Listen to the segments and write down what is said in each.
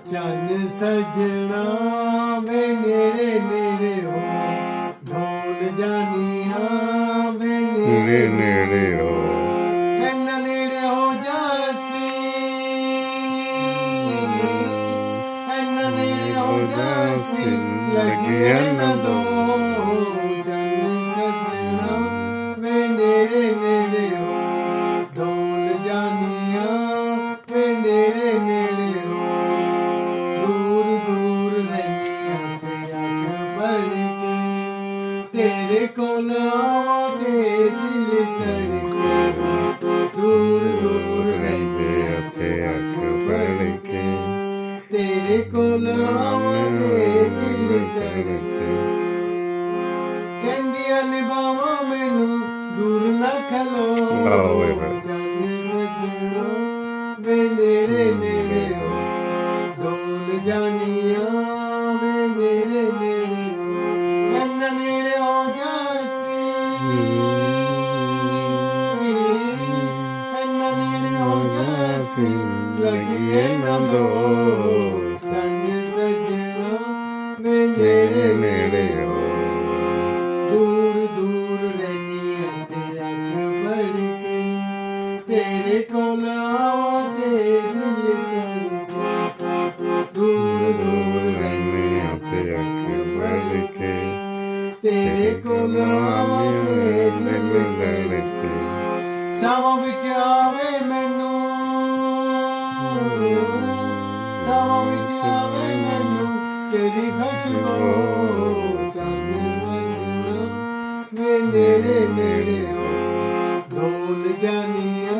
चन सजना वे नेड़े नेड़े हो ढोल जानिया वे नेड़े नेड़े हो इन्ना नेड़े हो जासी इन्ना नेड़े हो जासी लगिए न दो चन सजना वे नेड़े नेड़े हो ढोल जानिया वे नेड़े नेड़े हो दूर दूर रहनिया ते अख भर के तेरे कोल आवा ते दिल धड़के दूर दूर रहनिया ते अख भर के तेरे कोल आवा ते दिल धड़के कहंदियां ने बावा मैनू दूर ना खलो जन सजना वे नेड़े नेड़े हो ढोल जानिया वे नेड़े नेड़े हो इन्ना नेड़े हो जासी इन्ना नेड़े हो जासी लगिए न दो चन सजना वे नेड़े नेड़े हो दूर दूर रहनिया ते अख भर के तेरे कोल आवा ते दिल धड़के दूर दूर रहनिया ते अख भर के तेरे कोल आवा ते दिल धड़के सावां विच आवे मैनू सावां विच आवे मैनू तेरी खुशबू चन सजना वे नेड़े नेड़े हो ढोल जानिया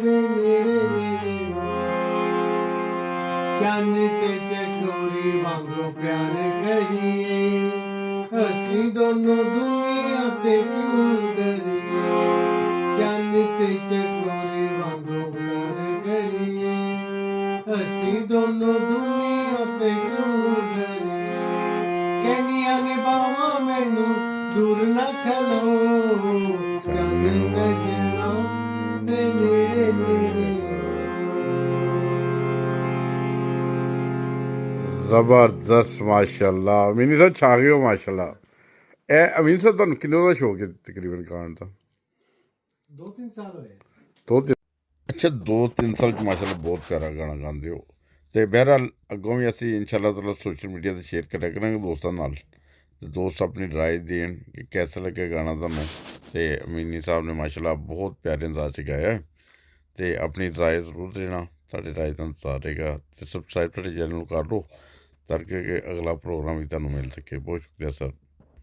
वे नेड़े नेड़े हो चन ते चकोरी वांगू प्यार करिए असी दोनों दुनिया ते क्यों डरिए चन ते चकोरी वांगू प्यार करिए असी दोनों दुनिया ते क्यों डरिए कहनिया ने बावा मैनू दूर ना खलो चन सजना वे नेड़े नेड़े ਜ਼ਬਰਦਸਤ ਮਾਸ਼ਾਅੱਲਾ। ਅਮੀਨੀ ਸਾਹਿਬ ਛਾ ਗਏ ਹੋ ਮਾਸ਼ਾਅੱਲਾ। ਇਹ ਅਮੀਨ ਸਾਹਿਬ ਤੁਹਾਨੂੰ ਕਿੰਨੇ ਦਾ ਸ਼ੌਕ ਹੈ ਤਕਰੀਬਨ ਗਾਉਣ ਦਾ? 2-3 ਸਾਲ ਹੋਏ ਅੱਛਾ 2-3 ਸਾਲ 'ਚ ਮਾਸ਼ਾਅੱਲਾ ਬਹੁਤ ਪਿਆਰਾ ਗਾਣਾ ਗਾਉਂਦੇ ਹੋ। ਅਤੇ ਬਹਿਰਹਾਲ ਅੱਗੋਂ ਵੀ ਅਸੀਂ ਇਨਸ਼ਾਅੱਲਾ ਤਾਲਾ ਸੋਸ਼ਲ ਮੀਡੀਆ 'ਤੇ ਸ਼ੇਅਰ ਕਰਿਆ ਕਰਾਂਗੇ ਦੋਸਤਾਂ ਨਾਲ, ਅਤੇ ਦੋਸਤ ਆਪਣੀ ਰਾਏ ਦੇਣ ਕਿ ਕੈਸਾ ਲੱਗਿਆ ਗਾਣਾ ਤੁਹਾਨੂੰ। ਅਤੇ ਅਮੀਨੀ ਸਾਹਿਬ ਨੇ ਮਾਸ਼ਾਅੱਲਾ ਬਹੁਤ ਪਿਆਰੇ ਅੰਦਾਜ਼ 'ਚ ਗਾਇਆ, ਅਤੇ ਆਪਣੀ ਰਾਏ ਜ਼ਰੂਰ ਦੇਣਾ। ਤੁਹਾਡੀ ਰਾਏ ਦਾ ਇੰਤਜ਼ਾਰ ਰਹੇਗਾ, ਅਤੇ ਸਬਸਕ੍ਰਾਈਬ ਤੁਹਾਡੇ ਚੈਨਲ ਨੂੰ ਕਰ ਲਓ ਤਾਂ ਕਿ ਅਗਲਾ ਪ੍ਰੋਗਰਾਮ ਵੀ ਤੁਹਾਨੂੰ ਮਿਲ ਸਕੇ। ਬਹੁਤ ਸ਼ੁਕਰੀਆ ਸਰ।